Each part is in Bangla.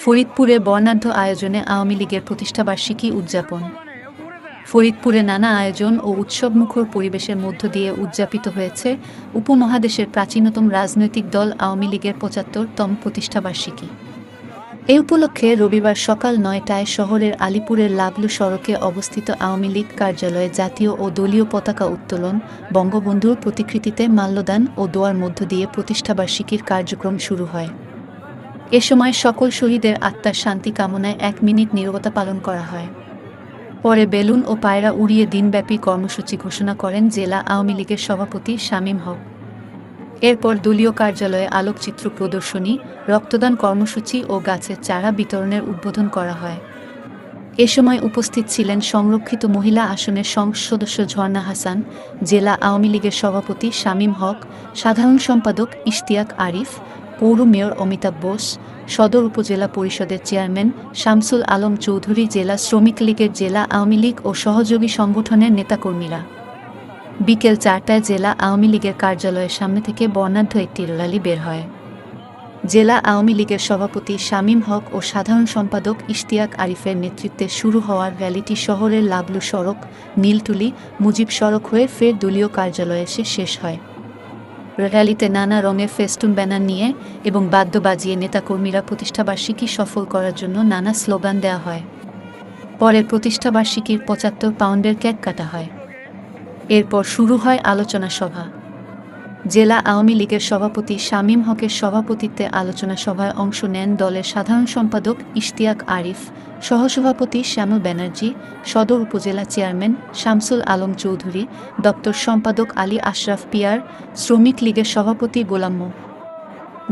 ফরিদপুরে বর্ণাঢ্য আয়োজনে আওয়ামী লীগের প্রতিষ্ঠাবার্ষিকী উদযাপন। ফরিদপুরে নানা আয়োজন ও উৎসবমুখর পরিবেশের মধ্য দিয়ে উদযাপিত হয়েছে উপমহাদেশের প্রাচীনতম রাজনৈতিক দল আওয়ামী লীগের ৭৫তম প্রতিষ্ঠাবার্ষিকী। এ উপলক্ষে রবিবার সকাল ৯টায় শহরের আলীপুরের লাবলু সড়কে অবস্থিত আওয়ামী লীগ কার্যালয়ে জাতীয় ও দলীয় পতাকা উত্তোলন, বঙ্গবন্ধুর প্রতিকৃতিতে মাল্যদান ও দোয়ার মধ্য দিয়ে প্রতিষ্ঠাবার্ষিকীর কার্যক্রম শুরু হয়। এ সময় সকল শহীদের আত্মার শান্তি কামনায় ১ মিনিট নীরবতা পালন করা হয়। পরে বেলুন ও পায়রা উড়িয়ে দিনব্যাপী কর্মসূচি ঘোষণা করেন জেলা আওয়ামী লীগের সভাপতি শামীম হক। এরপর দলীয় কার্যালয়ে আলোকচিত্র প্রদর্শনী, রক্তদান কর্মসূচি ও গাছের চারা বিতরণের উদ্বোধন করা হয়। এ সময় উপস্থিত ছিলেন সংরক্ষিত মহিলা আসনের সংসদ সদস্য ঝর্ণা হাসান, জেলা আওয়ামী লীগের সভাপতি শামীম হক, সাধারণ সম্পাদক ইশতিয়াক আরিফ, পৌর মেয়র অমিতাভ বোস, সদর উপজেলা পরিষদের চেয়ারম্যান শামসুল আলম চৌধুরী, জেলা শ্রমিক লীগের জেলা আওয়ামী লীগ ও সহযোগী সংগঠনের নেতাকর্মীরা। বিকেল ৪টায় জেলা আওয়ামী লীগের কার্যালয়ের সামনে থেকে বর্ণাঢ্য একটি র্যালি বের হয়। জেলা আওয়ামী লীগের সভাপতি শামীম হক ও সাধারণ সম্পাদক ইশতিয়াক আরিফের নেতৃত্বে শুরু হওয়ার র্যালিটি শহরের লাবলু সড়ক, নীলটুলি, মুজিব সড়ক হয়ে ফের দলীয় কার্যালয়ে এসে শেষ হয়। র্যালিতে নানা রঙের ফেস্টুন ব্যানার নিয়ে এবং বাদ্য বাজিয়ে নেতাকর্মীরা প্রতিষ্ঠাবার্ষিকী সফল করার জন্য নানা স্লোগান দেওয়া হয়। পরে প্রতিষ্ঠাবার্ষিকীর ৭৫ পাউন্ডের কেক কাটা হয়। এরপর শুরু হয় আলোচনা সভা। জেলা আওয়ামী লীগের সভাপতি শামীম হকের সভাপতিত্বে আলোচনা সভায় অংশ নেন দলের সাধারণ সম্পাদক ইশতিয়াক আরিফ, সহসভাপতি শ্যামল ব্যানার্জি, সদর উপজেলা চেয়ারম্যান শামসুল আলম চৌধুরী, দপ্তর সম্পাদক আলী আশরাফ পিয়ার, শ্রমিক লীগের সভাপতি গোলাম মো.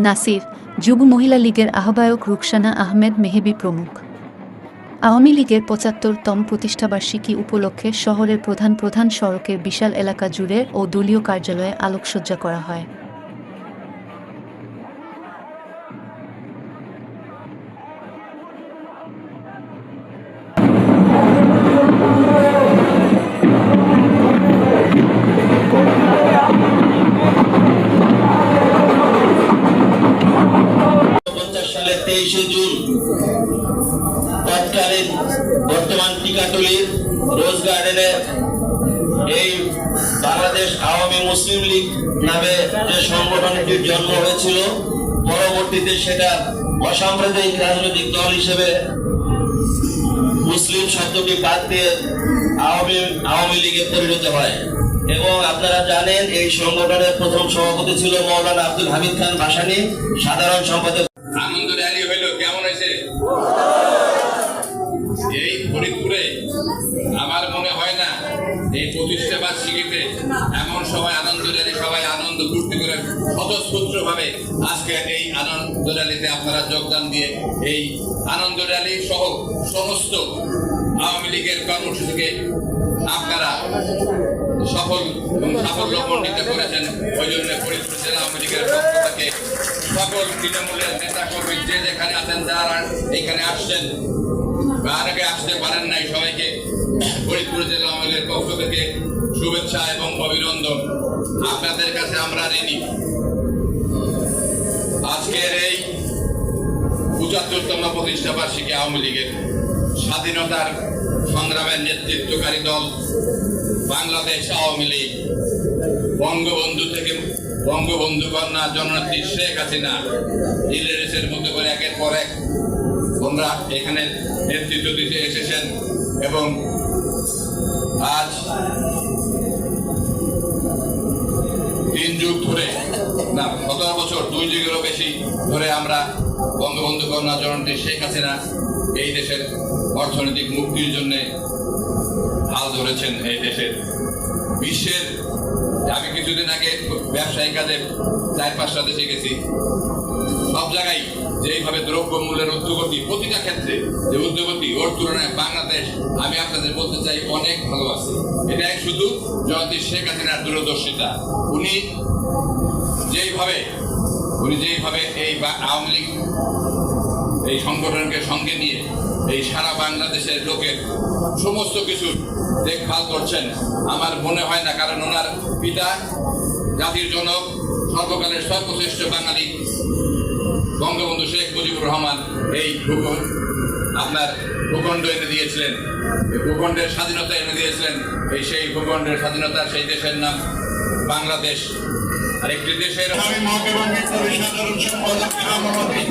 নাসির, যুব মহিলা লীগের আহ্বায়ক রুকসানা আহমেদ মেহেবী প্রমুখ। আওয়ামী লীগের ৭৫তম প্রতিষ্ঠাবার্ষিকী উপলক্ষে শহরের প্রধান প্রধান সড়কের বিশাল এলাকা জুড়ে ও দলীয় কার্যালয়ে আলোকসজ্জা করা হয়। সালের ২৩শে জুন তৎকালীন বর্তমান টিকাটুলির রোজ গার্ডেনে এই বাংলাদেশ আওয়ামী মুসলিম লীগ নামে যে সংগঠনটির জন্ম হয়েছিল, পরবর্তীতে সেটা অসাম্প্রদায়িক রাজনৈতিক দল হিসেবে মুসলিম শব্দটি বাদ দিয়ে আওয়ামী লীগে পরিণত হয়। এবং আপনারা জানেন এই সংগঠনের প্রথম সভাপতি ছিল মৌলানা আব্দুল হামিদ খান ভাসানী, সাধারণ সম্পাদক। আনন্দ র্যালি হইল, কেমন হয়েছে? এই ফরিদপুরে আমার মনে হয় না এই প্রতিষ্ঠা বার্ষিকীতে এমন সময় আনন্দ র্যালি, সবাই আনন্দ ফুর্তি করে স্বতঃস্ফূর্ত ভাবে আজকে এই আনন্দ র্যালিতে আপনারা যোগদান দিয়ে এই আনন্দ র্যালি সহ সমস্ত আওয়ামী লীগের কর্মসূচিকে আপনারা সফল এবং সাফল্যমণ্ডিত করেছেন। ওই জন্য ফরিদপুর জেলা আওয়ামী লীগের পক্ষ থেকে সকল তৃণমূলের নেতা কর্মী যে যেখানে আছেন, যারা এখানে আসছেন বা আগে আসতে পারেন নাই, সবাইকে ফরিদপুর জেলা আওয়ামী লীগের পক্ষ থেকে শুভেচ্ছা এবং অভিনন্দন। আপনাদের কাছে আমরা ঋণী। আজকের এই ৭৫তম প্রতিষ্ঠা বার্ষিকী আওয়ামী লীগের স্বাধীনতার সংগ্রামের নেতৃত্বকারী দল বাংলাদেশ আওয়ামী লীগ, বঙ্গবন্ধু থেকে বঙ্গবন্ধু কন্যা জননেত্রী শেখ হাসিনা ইলিরেসের মতো করে একের পর এক ওনারা এখানে নেতৃত্ব দিতে এসেছেন। এবং আজ ৩ যুগ ধরে, না ১৭ বছর, ২ যুগেরও বেশি ধরে আমরা বঙ্গবন্ধু কন্যা জননেত্রী শেখ হাসিনা এই দেশের অর্থনৈতিক মুক্তির জন্য হাল ধরেছেন। এই দেশের বিশ্বের, আমি কিছুদিন আগে ব্যবসায়িক কাজে ৪-৫টা দেশে গেছি, সব জায়গায় যেইভাবে দ্রব্য মূল্যের ঊর্ধ্বগতি, প্রতিটা ক্ষেত্রে যে ঊর্ধ্বগতি, ওর তুলনায় বাংলাদেশ, আমি আপনাদের বলতে চাই, অনেক ভালো আছে। এটাই শুধু জয়ন্তী শেখ হাসিনার দূরদর্শিতা। উনি যেইভাবে এই আওয়ামী লীগ এই সংগঠনকে সঙ্গে নিয়ে এই সারা বাংলাদেশের লোকের সমস্ত কিছু দেখভাল করছেন, আমার মনে হয় না। কারণ ওনার পিতা জাতির জনক, সর্বকালের সর্বশ্রেষ্ঠ বাঙালি বঙ্গবন্ধু শেখ মুজিবুর রহমান এই আপনার ভূখণ্ড এনে দিয়েছিলেন, এই ভূখণ্ডের স্বাধীনতা এনে দিয়েছিলেন। সেই ভূখণ্ডের স্বাধীনতা, সেই দেশের নাম বাংলাদেশ। আর একটি দেশের আমি মহাবিভাগের সাধারণ সম্পাদক শুভ দিন